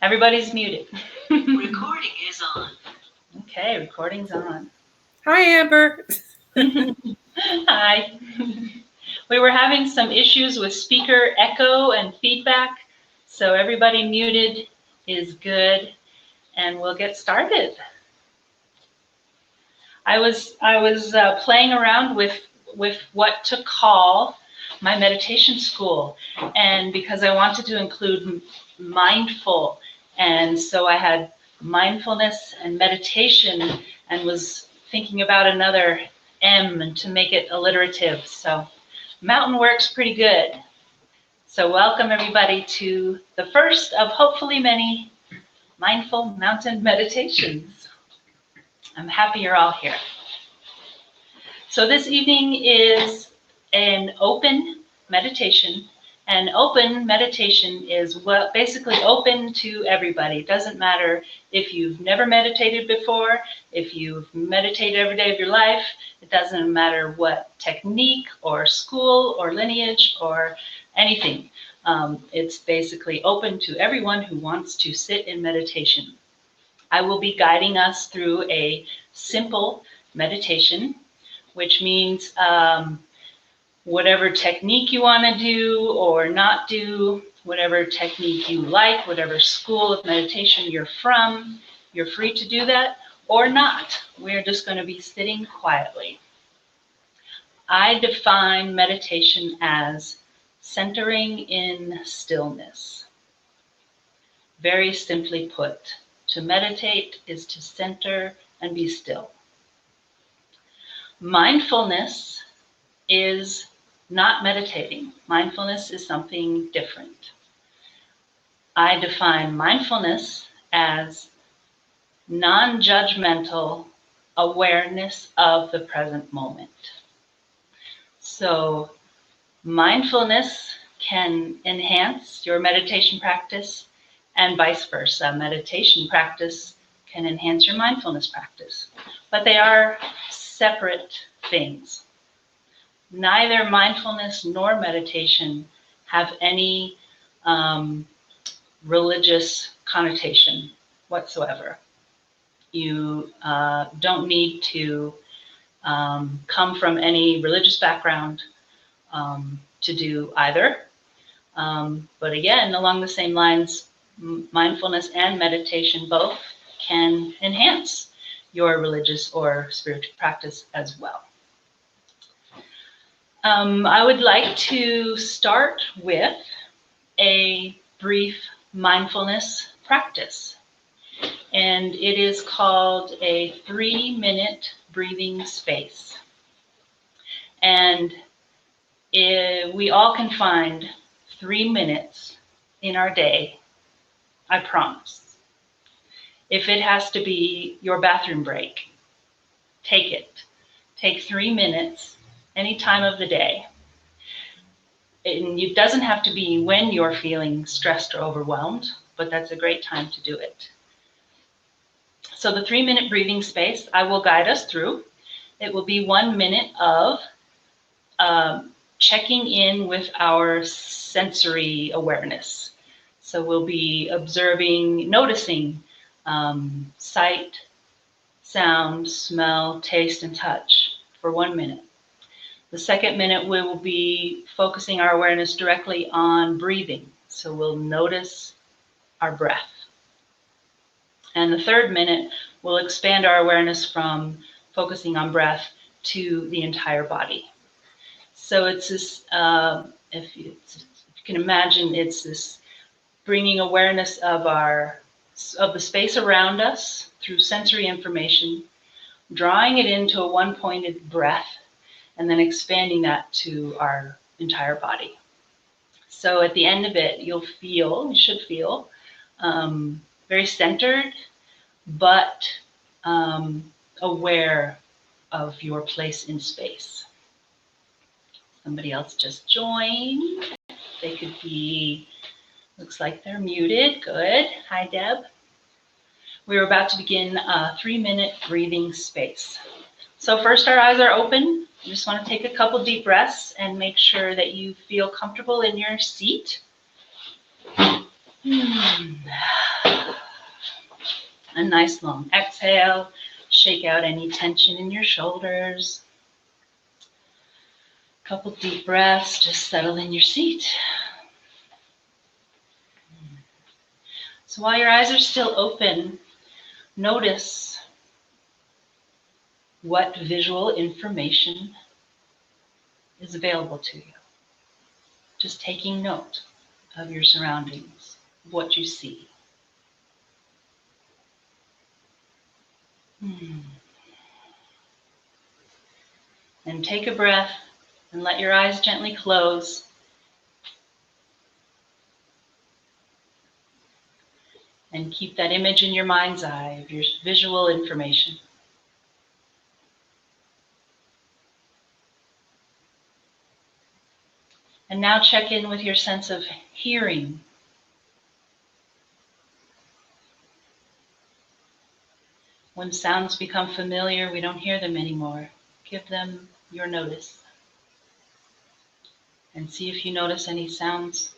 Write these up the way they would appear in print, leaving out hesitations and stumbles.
Everybody's muted. Recording is on. Okay, recording's on. Hi, Amber. Hi. We were having some issues with speaker echo and feedback, so everybody muted is good, and we'll get started. I was playing around with what to call my meditation school, and because I wanted to include mindful, and so I had mindfulness and meditation, and was thinking about another M to make it alliterative. So mountain works pretty good. So welcome everybody to the first of hopefully many mindful mountain meditations. I'm happy you're all here. So this evening is an open meditation, and open meditation is basically open to everybody. It doesn't matter if you've never meditated before, if you've meditated every day of your life. It doesn't matter what technique or school or lineage or anything. It's basically open to everyone who wants to sit in meditation. I will be guiding us through a simple meditation, which means whatever technique you want to do or not do, whatever technique you like, whatever school of meditation you're from, you're free to do that or not. We're just going to be sitting quietly. I define meditation as centering in stillness. Very simply put, to meditate is to center and be still. Mindfulness is not meditating. Mindfulness is something different. I define mindfulness as non-judgmental awareness of the present moment. So mindfulness can enhance your meditation practice and vice versa. Meditation practice can enhance your mindfulness practice, but they are separate things. Neither mindfulness nor meditation have any religious connotation whatsoever. You don't need to come from any religious background to do either. But again, along the same lines, mindfulness and meditation both can enhance your religious or spiritual practice as well. I would like to start with a brief mindfulness practice, and it is called a 3-minute breathing space. And we all can find 3 minutes in our day, I promise. If it has to be your bathroom break, take it. Take 3 minutes any time of the day. And it doesn't have to be when you're feeling stressed or overwhelmed, but that's a great time to do it. So the 3-minute breathing space, I will guide us through. It will be 1 minute of checking in with our sensory awareness. So we'll be observing, noticing sight, sound, smell, taste, and touch for 1 minute. The second minute, we will be focusing our awareness directly on breathing. So we'll notice our breath. And the third minute, we'll expand our awareness from focusing on breath to the entire body. So it's this, if you can imagine, it's this bringing awareness of the space around us through sensory information, drawing it into a one-pointed breath, and then expanding that to our entire body. So at the end of it, you should feel very centered, but aware of your place in space. Somebody else just joined. They could be, looks like they're muted. Good. Hi, Deb. We're about to begin a 3-minute breathing space. So first, our eyes are open. You just want to take a couple deep breaths and make sure that you feel comfortable in your seat. a nice long exhale. Shake out any tension in your shoulders. Couple deep breaths, just settle in your seat. So while your eyes are still open, notice what visual information is available to you. Just taking note of your surroundings, what you see. And take a breath and let your eyes gently close. And keep that image in your mind's eye of your visual information. And now check in with your sense of hearing. When sounds become familiar, we don't hear them anymore. Give them your notice. And see if you notice any sounds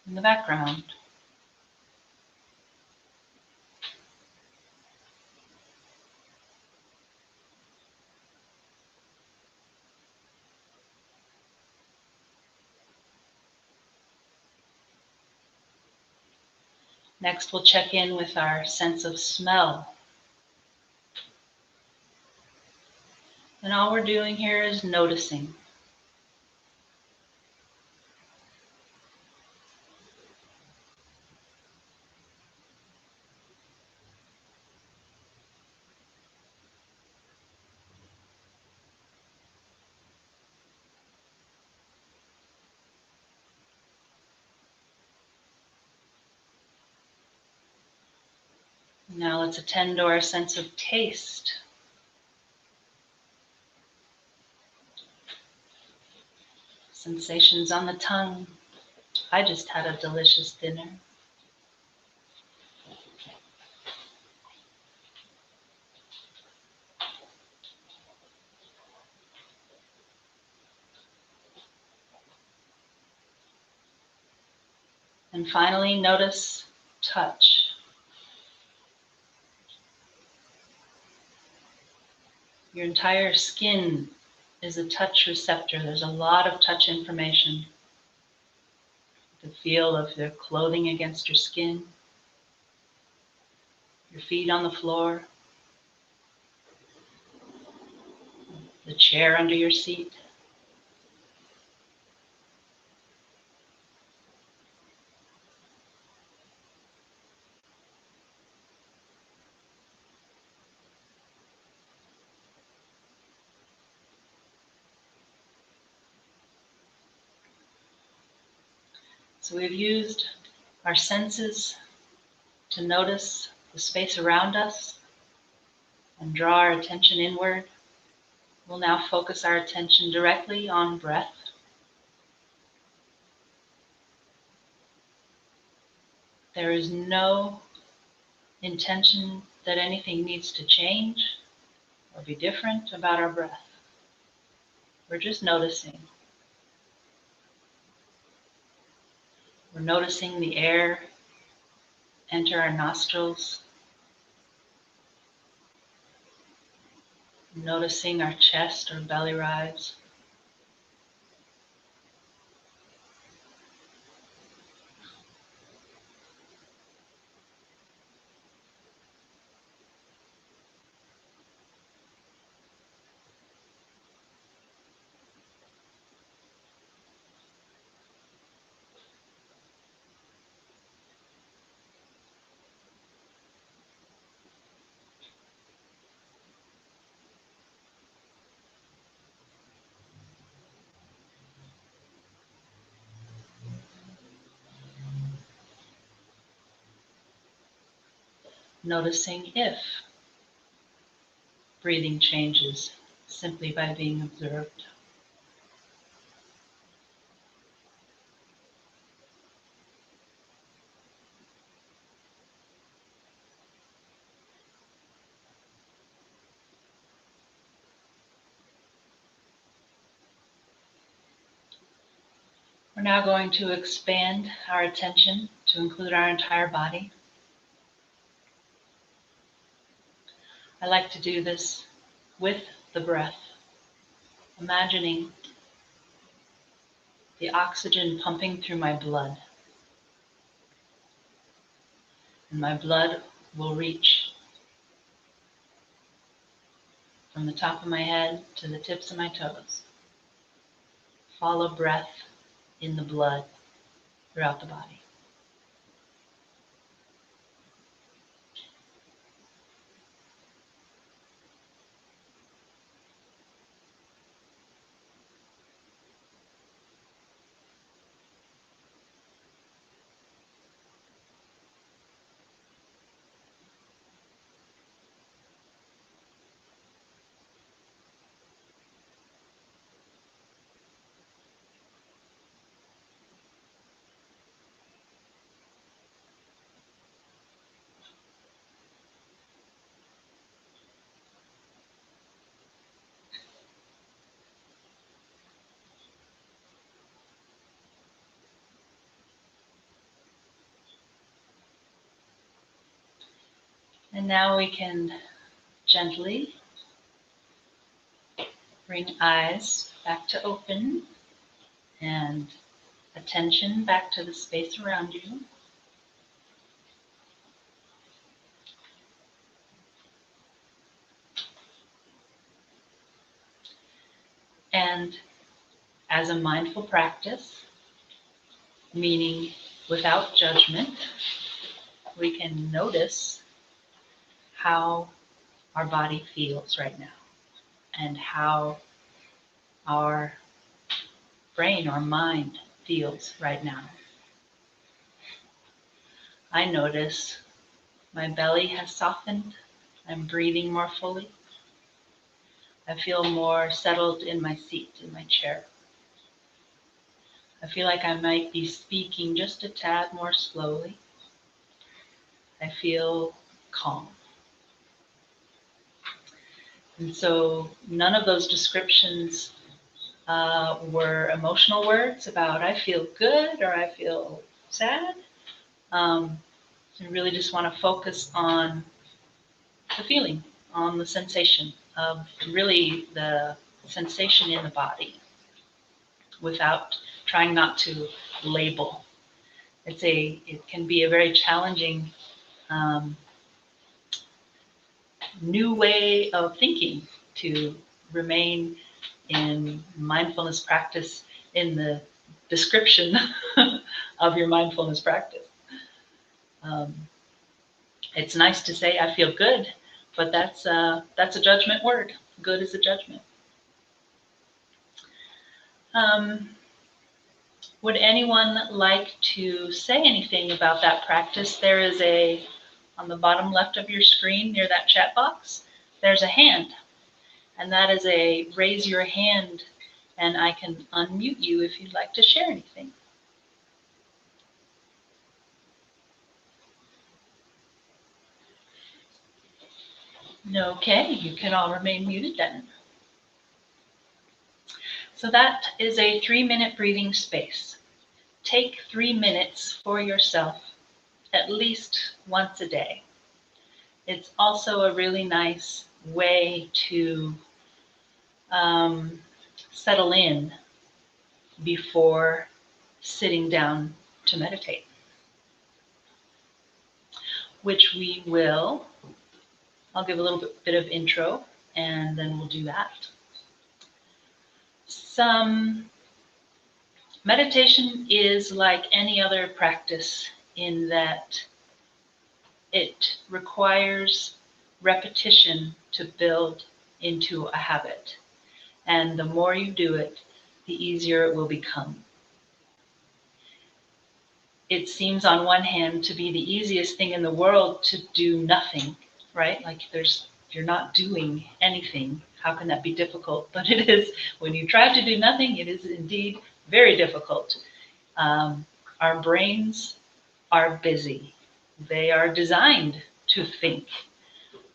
in the background. Next, we'll check in with our sense of smell. And all we're doing here is noticing. Now let's attend to our sense of taste. Sensations on the tongue. I just had a delicious dinner. And finally, notice touch. Your entire skin is a touch receptor. There's a lot of touch information. The feel of the clothing against your skin, your feet on the floor, the chair under your seat. So we've used our senses to notice the space around us and draw our attention inward. We'll now focus our attention directly on breath. There is no intention that anything needs to change or be different about our breath. We're just noticing. We're noticing the air enter our nostrils, noticing our chest or belly rise. Noticing if breathing changes simply by being observed. We're now going to expand our attention to include our entire body. I like to do this with the breath, imagining the oxygen pumping through my blood. And my blood will reach from the top of my head to the tips of my toes. Follow breath in the blood throughout the body. And now we can gently bring eyes back to open and attention back to the space around you. And as a mindful practice, meaning without judgment, we can notice how our body feels right now and how our brain or mind feels right now. I notice my belly has softened. I'm breathing more fully. I feel more settled in my seat, in my chair. I feel like I might be speaking just a tad more slowly. I feel calm. And so none of those descriptions were emotional words about I feel good or I feel sad. I really just want to focus on the feeling, on the sensation of really the sensation in the body without trying not to label. It can be a very challenging new way of thinking to remain in mindfulness practice in the description of your mindfulness practice. It's nice to say I feel good, but that's a judgment word. Good is a judgment. Would anyone like to say anything about that practice? There is on the bottom left of your screen near that chat box, there's a hand. And that is a raise your hand, and I can unmute you if you'd like to share anything. Okay, you can all remain muted then. So that is a 3-minute breathing space. Take 3 minutes for yourself at least once a day. It's also a really nice way to settle in before sitting down to meditate, which we will. I'll give a little bit of intro and then we'll do that. Meditation is like any other practice in that it requires repetition to build into a habit. And the more you do it, the easier it will become. It seems on one hand to be the easiest thing in the world to do nothing, right? Like you're not doing anything. How can that be difficult? But it is, when you try to do nothing, it is indeed very difficult. Our brains are busy. They are designed to think.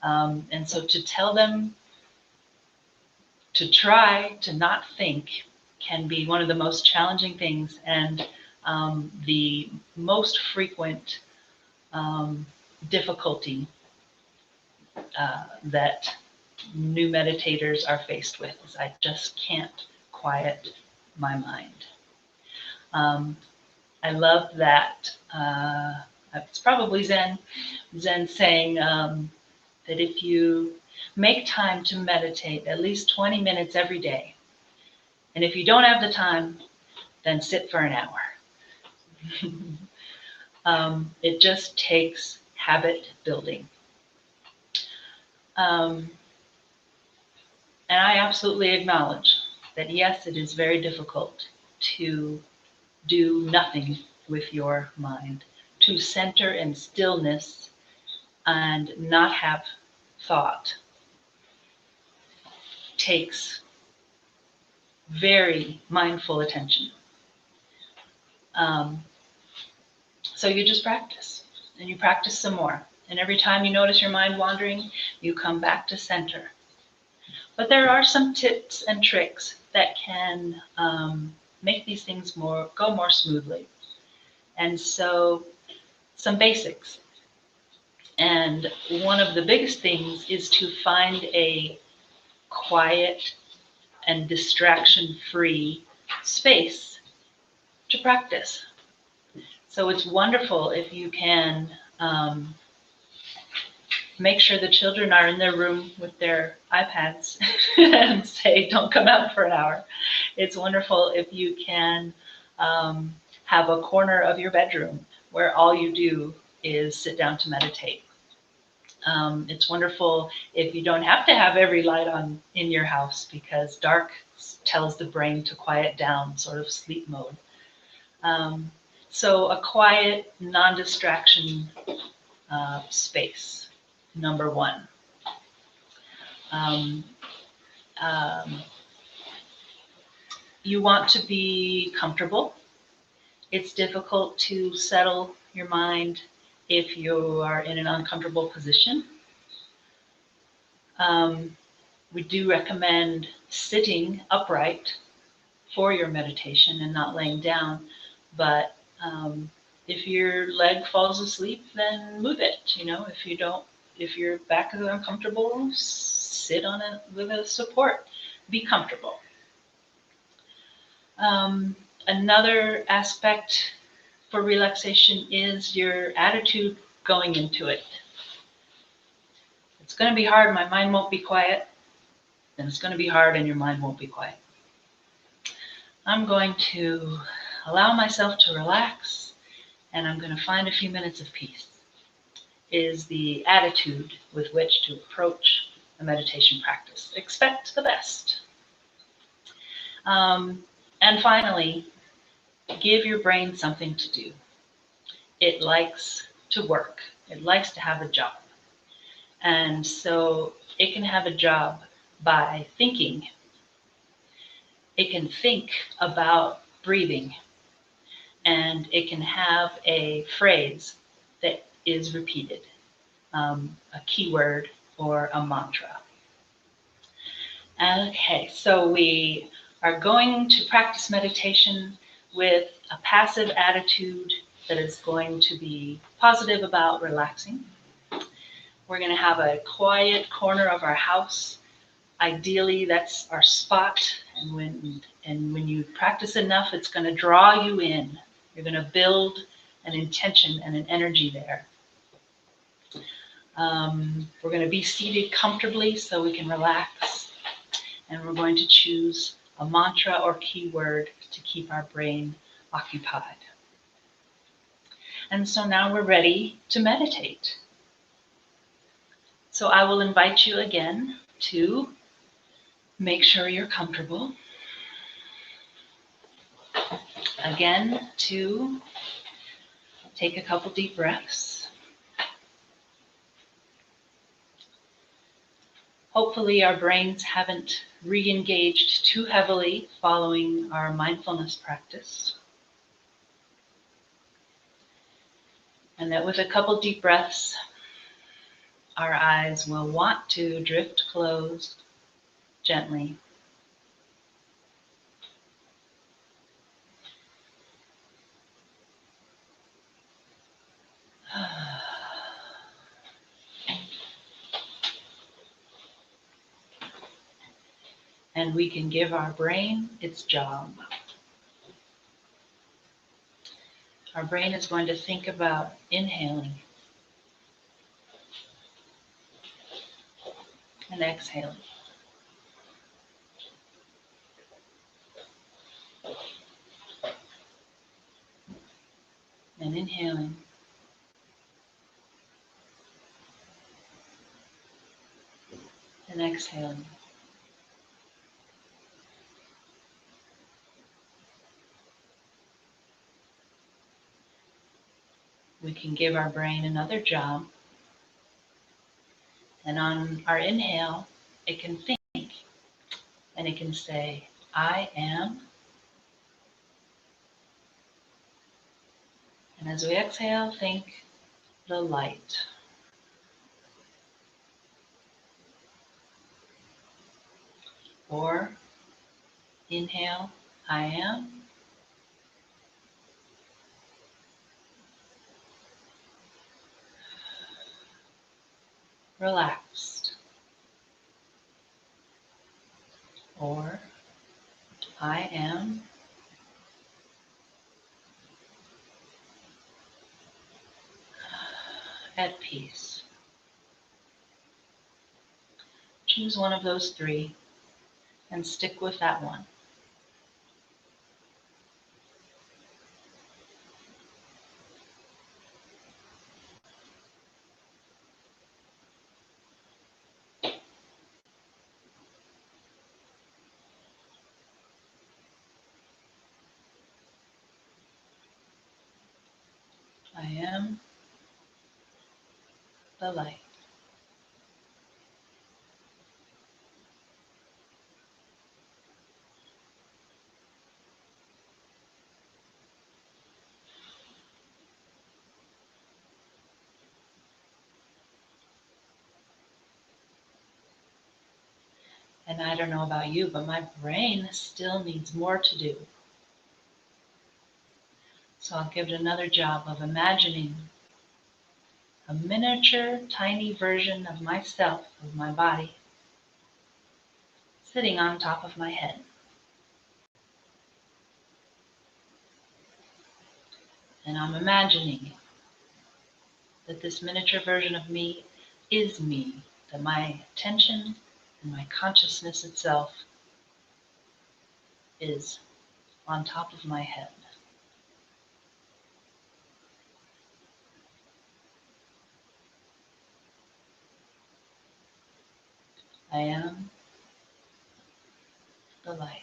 And so to tell them to try to not think can be one of the most challenging things and the most frequent difficulty that new meditators are faced with, is I just can't quiet my mind. I love that. It's probably Zen saying that if you make time to meditate at least 20 minutes every day, and if you don't have the time, then sit for an hour. It just takes habit building. And I absolutely acknowledge that, yes, it is very difficult to do nothing with your mind, to center in stillness and not have thought takes very mindful attention. So you just practice, and you practice some more. And every time you notice your mind wandering, you come back to center. But there are some tips and tricks that can make these things go more smoothly. And so some basics. And one of the biggest things is to find a quiet and distraction-free space to practice. So it's wonderful if you can make sure the children are in their room with their iPads and say, don't come out for an hour. It's wonderful if you can have a corner of your bedroom where all you do is sit down to meditate. It's wonderful if you don't have to have every light on in your house, because dark tells the brain to quiet down, sort of sleep mode. So a quiet, non-distraction space, number one. You want to be comfortable. It's difficult to settle your mind if you are in an uncomfortable position. We do recommend sitting upright for your meditation and not laying down, but if your leg falls asleep, then move it. If your back is uncomfortable, sit on it with a support. Be comfortable. Another aspect for relaxation is your attitude going into it. It's going to be hard, my mind won't be quiet. And it's going to be hard and your mind won't be quiet. I'm going to allow myself to relax, and I'm going to find a few minutes of peace, is the attitude with which to approach a meditation practice. Expect the best. And finally, give your brain something to do. It likes to work. It likes to have a job. And so it can have a job by thinking. It can think about breathing, and it can have a phrase that is repeated, a keyword or a mantra. Okay, so we are going to practice meditation with a passive attitude that is going to be positive about relaxing. We're going to have a quiet corner of our house. Ideally, that's our spot. And when you practice enough, it's going to draw you in. You're going to build an intention and an energy there. We're going to be seated comfortably so we can relax. And we're going to choose a mantra or keyword to keep our brain occupied. And so now we're ready to meditate. So I will invite you again to make sure you're comfortable. Again, to take a couple deep breaths. Hopefully our brains haven't re-engaged too heavily following our mindfulness practice. And that with a couple deep breaths, our eyes will want to drift closed gently. and we can give our brain its job. Our brain is going to think about inhaling and exhaling. And inhaling. And exhaling. We can give our brain another job. And on our inhale, it can think. And it can say, I am. And as we exhale, think the light. Or inhale, I am. Relaxed. Or I am at peace. Choose one of those three and stick with that one. I am the light. And I don't know about you, but my brain still needs more to do. So I'll give it another job of imagining a miniature, tiny version of myself, of my body, sitting on top of my head. And I'm imagining that this miniature version of me is me, that my attention and my consciousness itself is on top of my head. I am the light.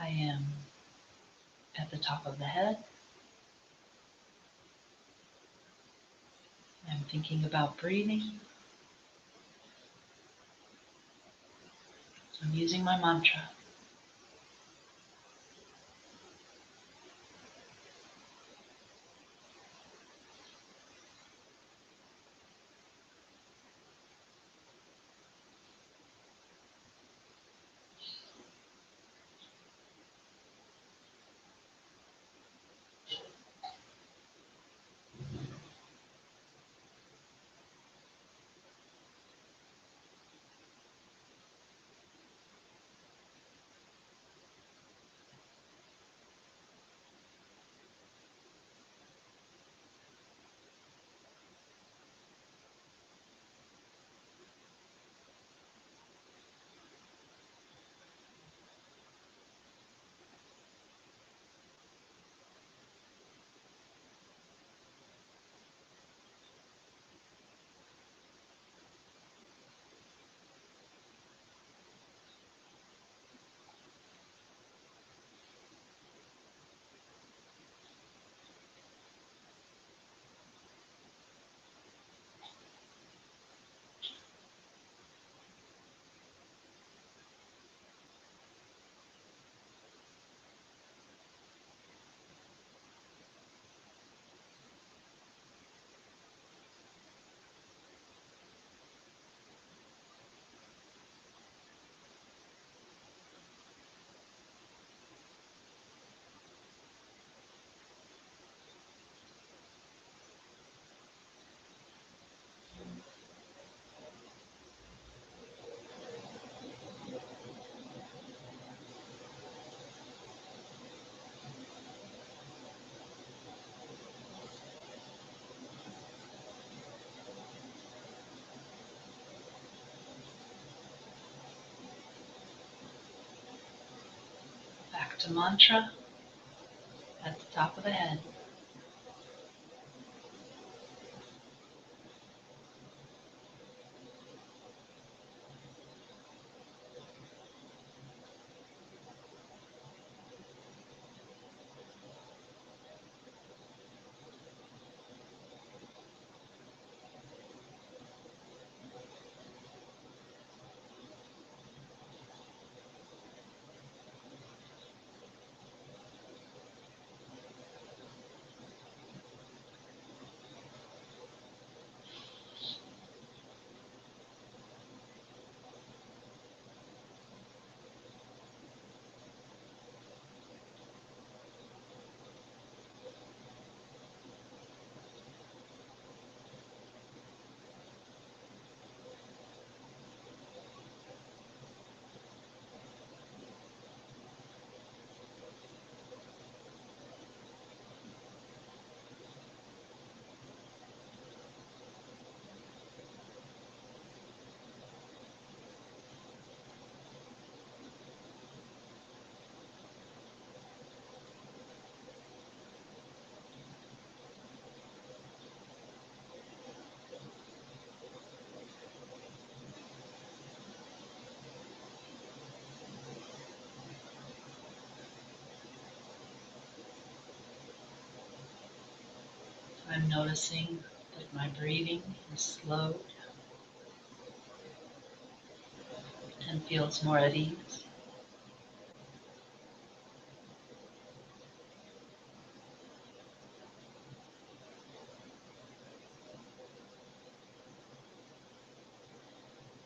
I am at the top of the head. I'm thinking about breathing. I'm using my mantra. Select a mantra at the top of the head. I'm noticing that my breathing is slowed and feels more at ease.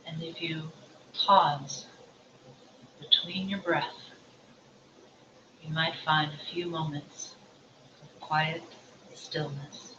And if you pause between your breath, you might find a few moments of quiet stillness.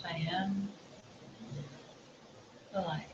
I am the light.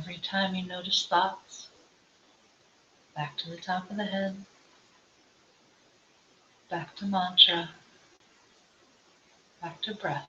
every time you notice thoughts, back to the top of the head, back to mantra, back to breath.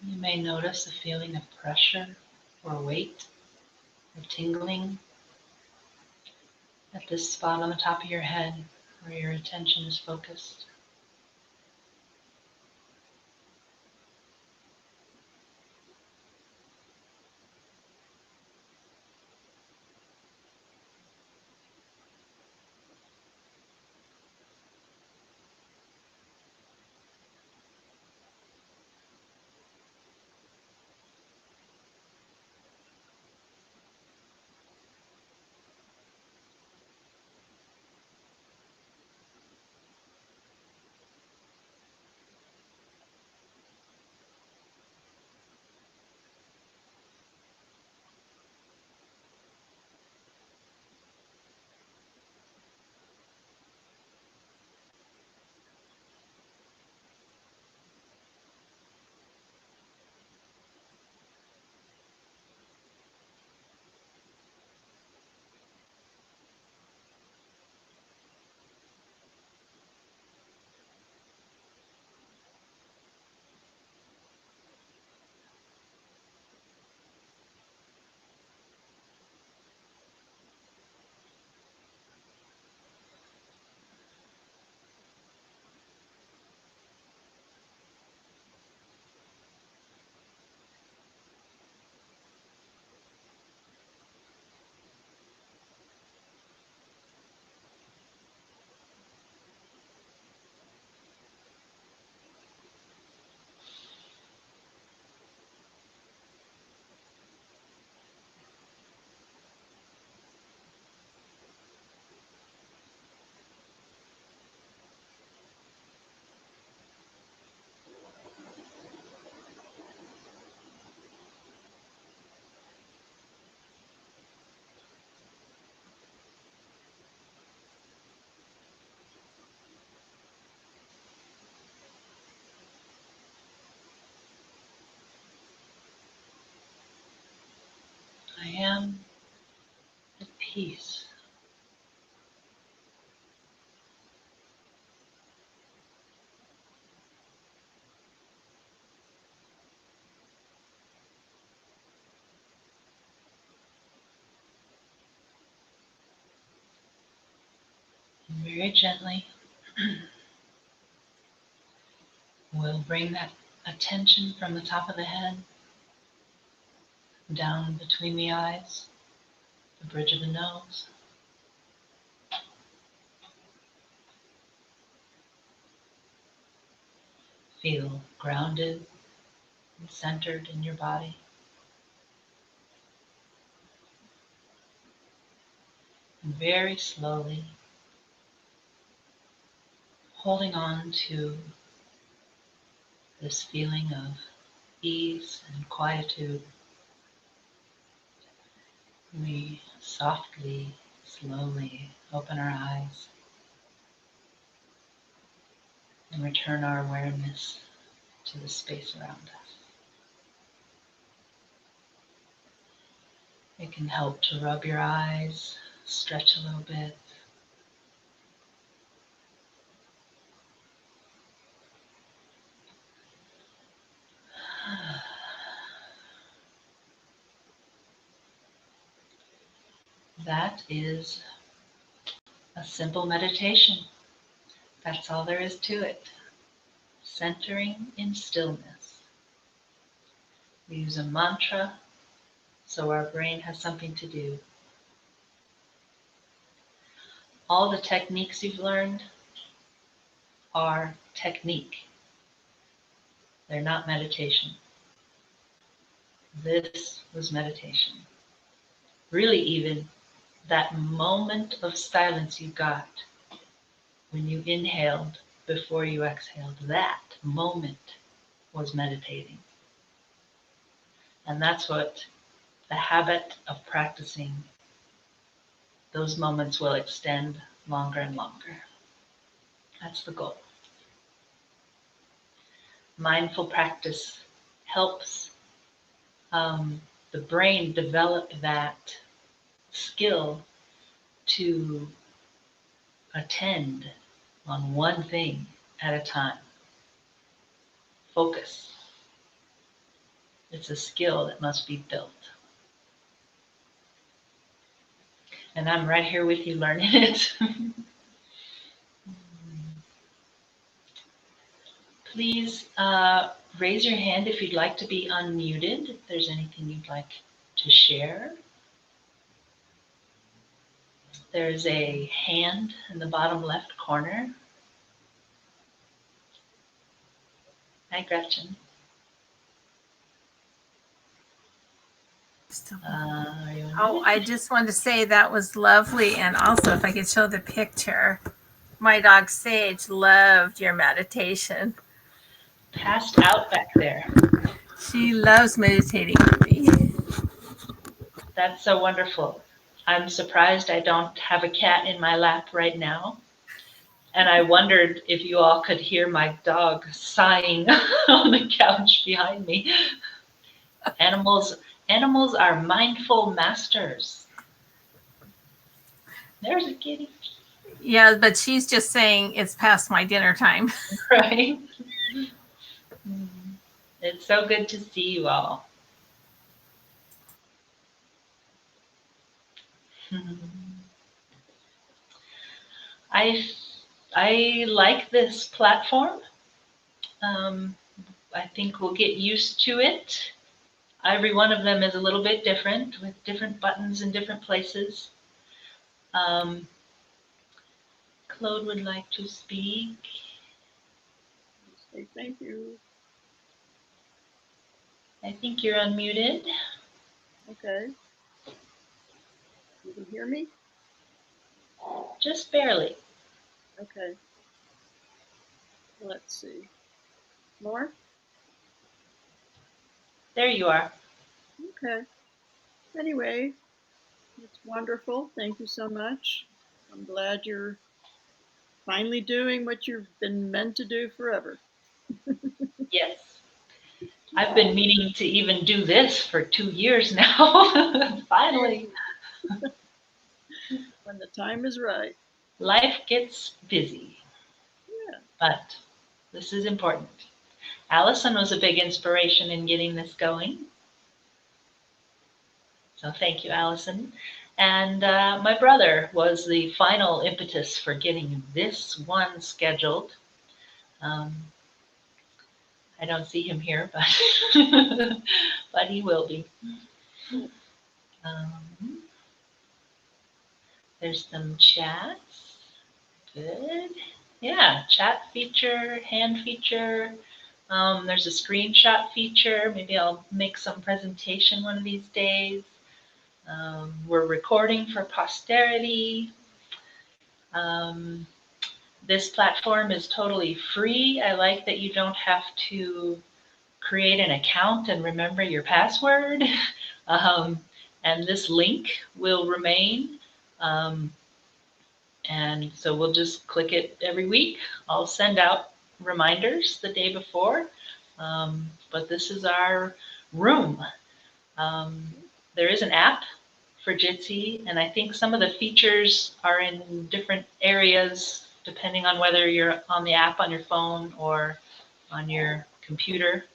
You may notice a feeling of pressure or weight or tingling at this spot on the top of your head where your attention is focused. I am at peace. And very gently, we'll bring that attention from the top of the head down between the eyes, the bridge of the nose. Feel grounded and centered in your body. And very slowly, holding on to this feeling of ease and quietude, we softly, slowly open our eyes and return our awareness to the space around us. It can help to rub your eyes, stretch a little bit. That is a simple meditation. That's all there is to it. Centering in stillness. We use a mantra so our brain has something to do. All the techniques you've learned are technique. They're not meditation. This was meditation. Really, even that moment of silence you got when you inhaled before you exhaled, that moment was meditating. And that's what the habit of practicing, those moments will extend longer and longer. That's the goal. Mindful practice helps the brain develop that skill to attend on one thing at a time. Focus. It's a skill that must be built. And I'm right here with you learning it. Please raise your hand if you'd like to be unmuted, if there's anything you'd like to share. There's a hand in the bottom left corner. Hi, Gretchen. I just wanted to say that was lovely. And also, if I could show the picture, my dog Sage loved your meditation. Passed out back there. She loves meditating with me. That's so wonderful. I'm surprised I don't have a cat in my lap right now. And I wondered if you all could hear my dog sighing on the couch behind me. Animals are mindful masters. There's a kitty. Yeah, but she's just saying it's past my dinner time. Right? It's so good to see you all. I like this platform. I think we'll get used to it. Every one of them is a little bit different, with different buttons in different places. Claude would like to speak. Say thank you. I think you're unmuted. Okay. You can hear me? Just barely. Okay. Let's see. More? There you are. Okay. Anyway, it's wonderful. Thank you so much. I'm glad you're finally doing what you've been meant to do forever. Yes. I've been meaning to even do this for 2 years now. Finally. When the time is right. Life gets busy. Yeah. But this is important. Allison was a big inspiration in getting this going. So thank you, Allison. And my brother was the final impetus for getting this one scheduled. I don't see him here, but but he will be. Um, there's some chats. Good. Yeah, chat feature, hand feature. There's a screenshot feature. Maybe I'll make some presentation one of these days. We're recording for posterity. Um, this platform is totally free. I like that you don't have to create an account and remember your password. And this link will remain. And so we'll just click it every week. I'll send out reminders the day before. But this is our room. There is an app for Jitsi, and I think some of the features are in different areas depending on whether you're on the app on your phone or on your computer.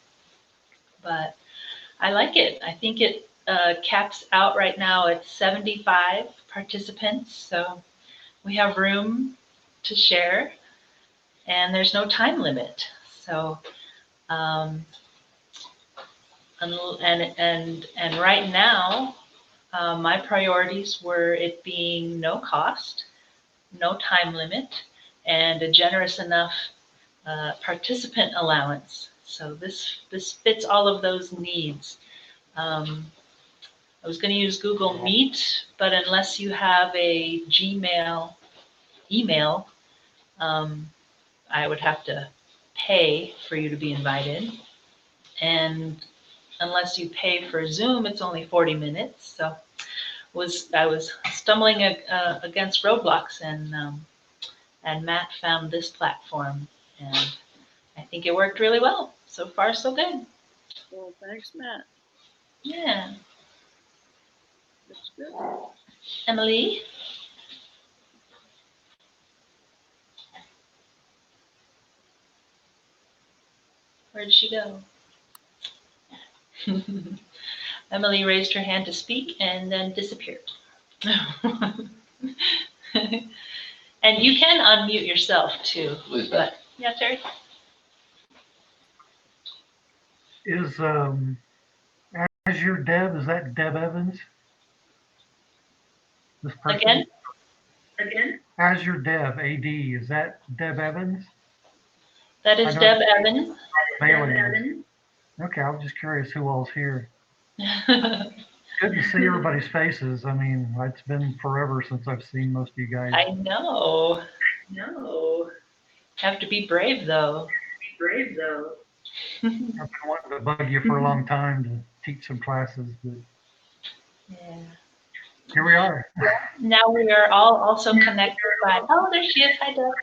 But I like it. I think it caps out right now at 75 participants, so we have room to share, and there's no time limit. So, and right now, my priorities were it being no cost, no time limit, and a generous enough participant allowance. So this fits all of those needs. I was going to use Google Meet, but unless you have a Gmail email, I would have to pay for you to be invited. And unless you pay for Zoom, it's only 40 minutes. So I was stumbling against roadblocks, and Matt found this platform, and I think it worked really well. So far, so good. Well, thanks, Matt. Yeah. That's good. Emily? Where'd she go? Emily raised her hand to speak and then disappeared. And you can unmute yourself too. But yeah, Terry? Is Azure Deb, is that Deb Evans? This person? Again? Azure Deb, AD, is that Deb Evans? That is Deb Evans. Bailey. Okay, I was just curious who all's here. Good to see everybody's faces. I mean, it's been forever since I've seen most of you guys. I know. Have to be brave though. I've been wanting to bug you for a long time to teach some classes, but Yeah. here we are. Now we are all also connected by, oh, there she is. Hi, Deb.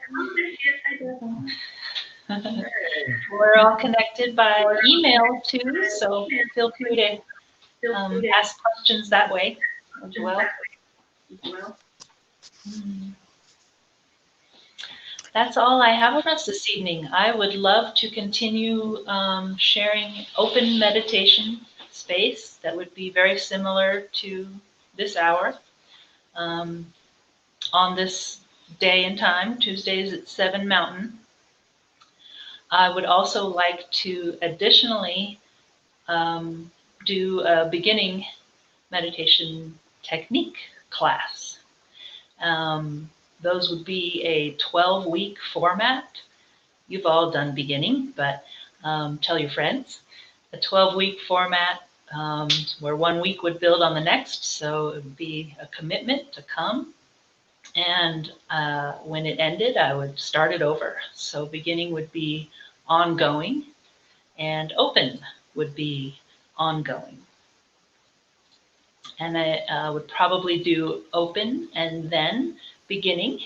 We're all connected by email too, so feel free to ask questions that way as well. That's all I have for us this evening. I would love to continue sharing open meditation space that would be very similar to this hour on this day and time, Tuesdays at 7 Mountain. I would also like to additionally do a beginning meditation technique class. Those would be a 12-week format. You've all done beginning, but tell your friends. A 12-week format where 1 week would build on the next, so it would be a commitment to come. And when it ended, I would start it over. So beginning would be ongoing, and open would be ongoing. And I would probably do open and then beginning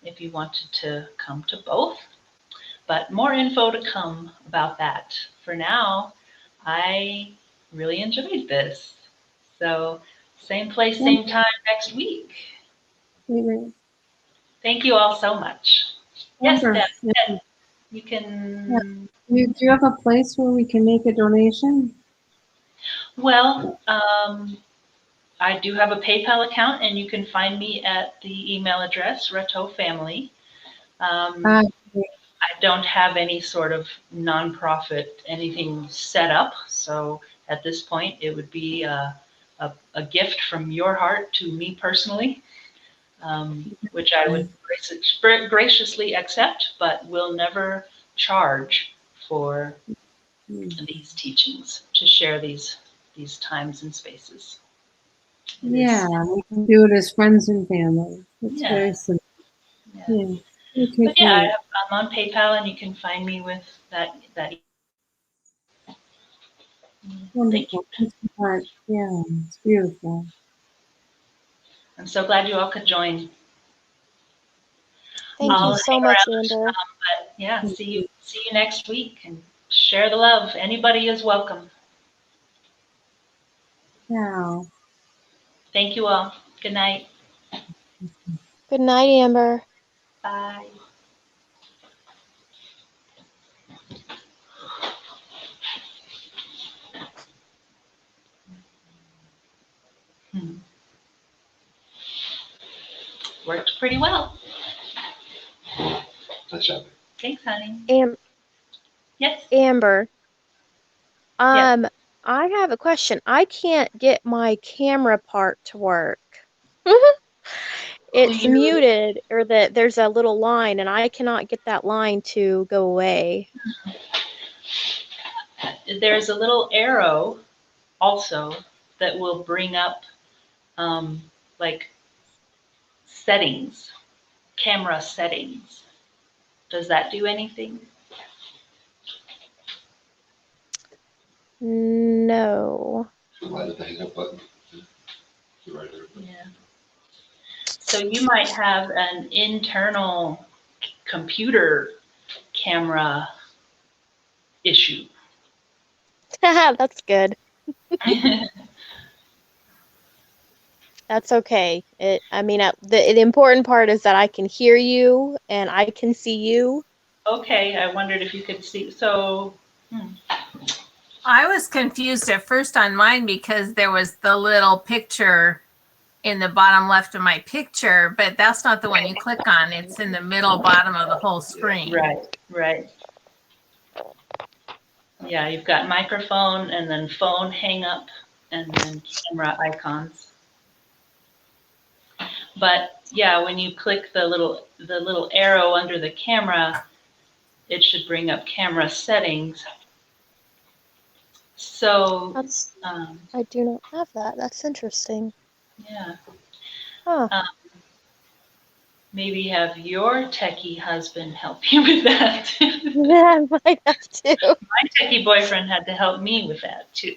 if you wanted to come to both. But more info to come about that. For now, I really enjoyed this. So same place, same time next week. Thank you all so much. Yes, Deb, you can. Do you have a place where we can make a donation? Well, I do have a PayPal account, and you can find me at the email address, Rateau Family. I don't have any sort of nonprofit, anything set up. So at this point, it would be a a gift from your heart to me personally, which I would graciously accept, but will never charge for these teachings, to share these times and spaces. It is- Yeah, we can do it as friends and family. It's Yeah. very simple. yeah. Yeah. Okay, But yeah, great. I'm on PayPal, and you can find me with that. Thank you. Wonderful. Thanks so much. Yeah, it's beautiful. I'm so glad you all could join. Thank I'll you so hang much, around, Amber. but yeah, see you next week, and share the love. Anybody is welcome. Yeah. Thank you all. Good night. Good night, Amber. Bye. Worked pretty well. Nice job. Thanks, honey. Yes. Amber. Yes. I have a question. I can't get my camera part to work. It's You- muted, or there's a little line, and I cannot get that line to go away. There's a little arrow also that will bring up like settings, camera settings. Does that do anything? No. Why did the hang up button? Right there. Yeah. So you might have an internal computer camera issue. That's good. That's okay. The important part is that I can hear you and I can see you. Okay, I wondered if you could see. So, I was confused at first on mine because there was the little picture in the bottom left of my picture, but that's not the one you click on. It's in the middle bottom of the whole screen. right. Yeah, you've got microphone and then phone hang up and then camera icons. But yeah, when you click the little arrow under the camera, it should bring up camera settings. So, I do not have that. That's interesting. yeah. Huh. Maybe have your techie husband help you with that. Yeah, I might have to. My techie boyfriend had to help me with that too.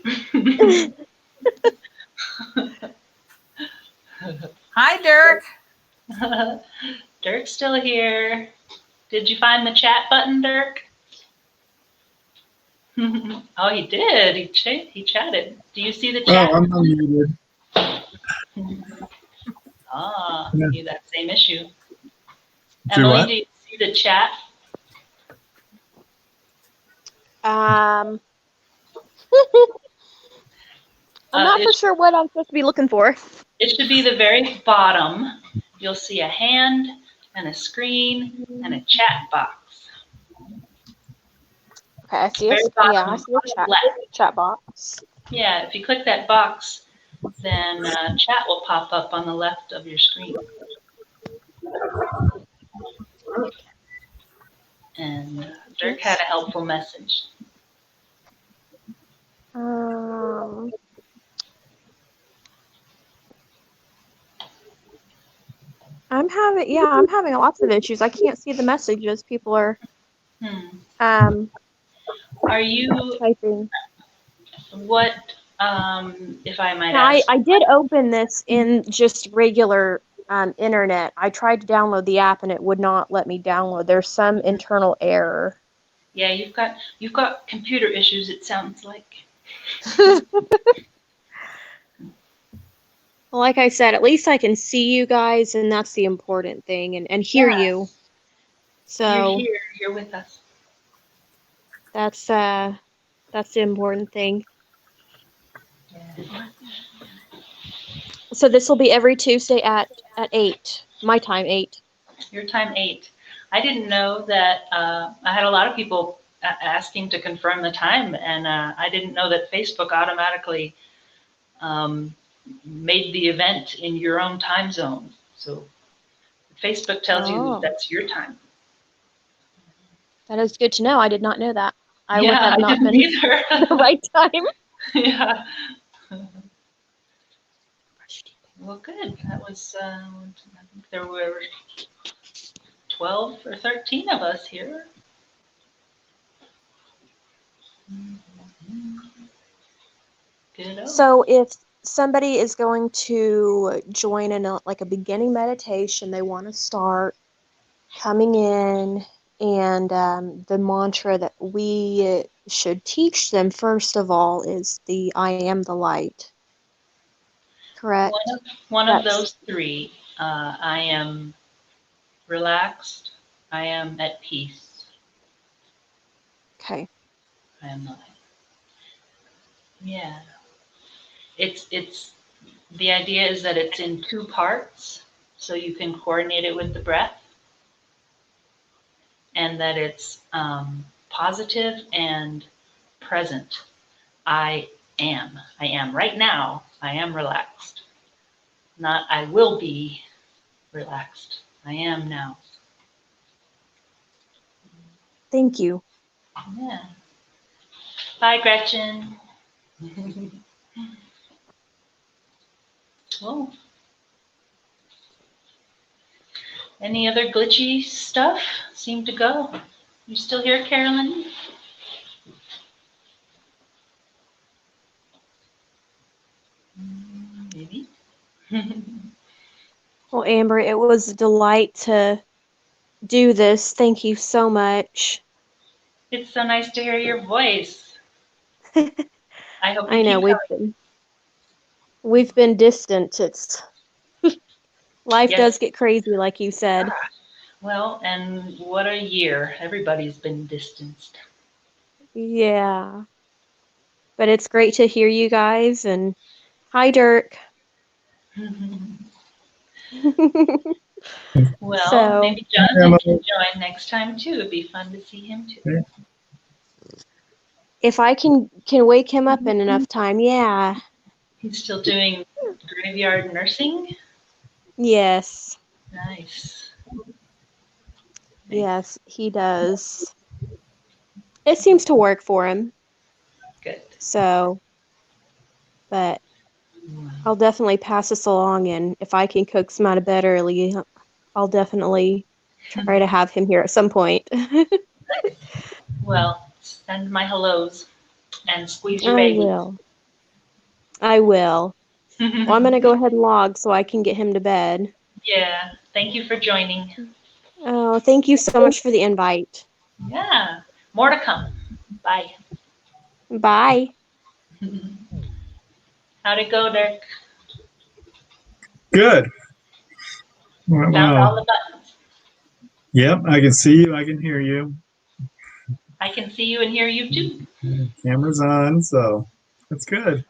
Hi, Dirk. Dirk's still here. Did you find the chat button, Dirk? Oh, he did. He chatted. Do you see the chat? Oh, I'm unmuted. You that same issue. Do Emily, what? do you see the chat? I'm not for sure what I'm supposed to be looking for. It should be the very bottom. You'll see a hand and a screen and a chat box. Okay, I see Very I bottom see a left. chat box. Yeah, if you click that box, then chat will pop up on the left of your screen. And Dirk had a helpful message. I'm having lots of issues. I can't see the messages. People are Are you typing. what if I might ask? I did open this in just regular internet. I tried to download the app and it would not let me download. There's some internal error. Yeah, you've got computer issues, it sounds like. Like I said, at least I can see you guys, and that's the important thing, and hear you. So you're here, you're with us. that's the important thing. Yeah. So this will be every Tuesday at 8, my time, 8. Your time 8. I didn't know that. I had a lot of people asking to confirm the time, and I didn't know that Facebook automatically made the event in your own time zone. So Facebook tells you Oh, that's your time. that is good to know. I did not know that. I would Yeah, have I not didn't been either. the right time. Yeah. Well, good. That was, I think there were 12 or 13 of us here. Good. So if somebody is going to join in like a beginning meditation, they want to start coming in, and the mantra that we should teach them first of all is the I am the light. Correct? One of That's those three. I am relaxed. I am at peace. okay. I am not. Yeah. It's the idea is that it's in two parts, so you can coordinate it with the breath, and that it's positive and present. I am. I am right now. I am relaxed. Not I will be relaxed. I am now. Thank you. Yeah. Bye, Gretchen. Oh, any other glitchy stuff? Seem to go. You still here, Carolyn? Maybe. Well, Amber, it was a delight to do this. Thank you so much. It's so nice to hear your voice. I hope you I know keep we've been distant. It's life Yes. does get crazy, like you said. Well, and what a year. Everybody's been distanced. Yeah. But it's great to hear you guys, and hi Dirk. Well, So maybe Jonathan can join next time too. It'd be fun to see him too. if I can wake him up in enough time, yeah. He's still doing graveyard nursing. Yes. Nice. Yes, he does. It seems to work for him. Good. So, but I'll definitely pass this along, and if I can coax him out of bed early, I'll definitely try to have him here at some point. Well, send my hellos and squeeze your I baby. will. I will. Well, I'm gonna go ahead and log so I can get him to bed. Yeah. Thank you for joining. Oh, thank you so much for the invite. Yeah. More to come. Bye. Bye. How'd it go, Dirk? Good. Went Found all well. the buttons. Yep, I can see you. I can hear you. I can see you and hear you too. Camera's on, so that's good.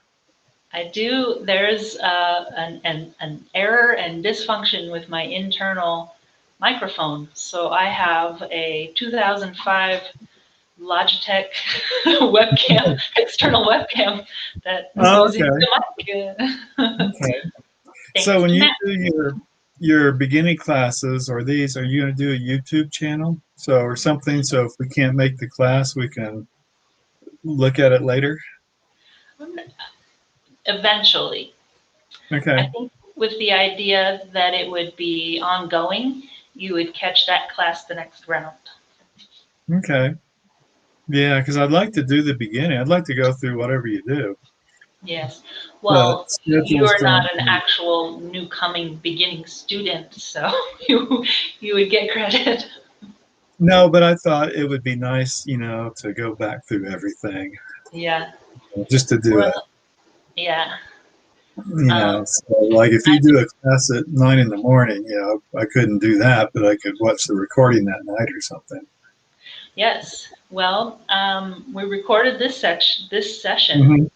I do. There's an error and dysfunction with my internal microphone. So I have a 2005 Logitech webcam, external webcam that is Oh, using okay. the mic. Okay. Thanks So when to you Matt. do your beginning classes or these, are you going to do a YouTube channel? So or something. So if we can't make the class, we can look at it later. Eventually, I Okay. think with the idea that it would be ongoing, you would catch that class the next round. Okay. Yeah, because I'd like to do the beginning. I'd like to go through whatever you do. Yes. But Well, schedules you're not don't. an actual new coming beginning student, so you would get credit. No, but I thought it would be nice, to go back through everything, Yeah. just to do it. Well, yeah. So like if you do a class at 9 in the morning, I couldn't do that, but I could watch the recording that night or something. Yes. Well, we recorded this session.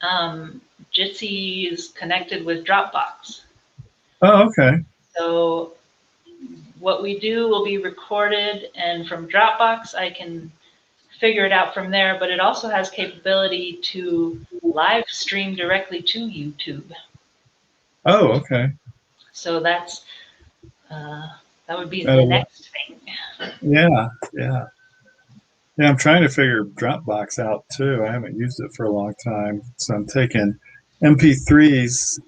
Mm-hmm. Jitsi is connected with Dropbox. Oh, okay. So what we do will be recorded, and from Dropbox, I can figure it out from there, but it also has capability to live stream directly to YouTube. Oh, okay. So that's that would be the Oh, next thing. yeah, yeah. Yeah, I'm trying to figure Dropbox out too. I haven't used it for a long time. So I'm taking MP3s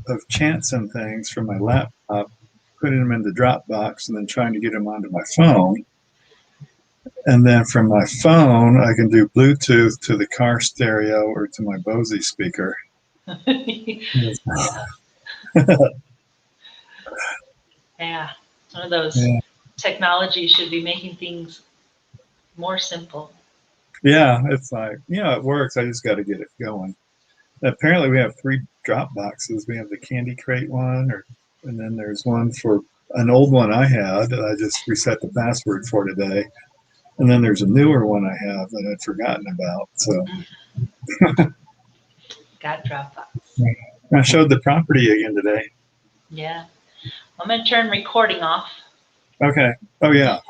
of chants and things from my laptop, putting them into Dropbox, and then trying to get them onto my phone. And then from my phone, I can do Bluetooth to the car stereo or to my Bose speaker. Yeah, one of those Yeah. technologies should be making things more simple. Yeah, it's like, it works. I just got to get it going. Apparently, we have 3 drop boxes. We have the Candy Crate one, and then there's one for an old one I had that I just reset the password for today. And then there's a newer one I have that I'd forgotten about. So Got Dropbox. I showed the property again today. Yeah. I'm going to turn recording off. Okay. Oh, yeah.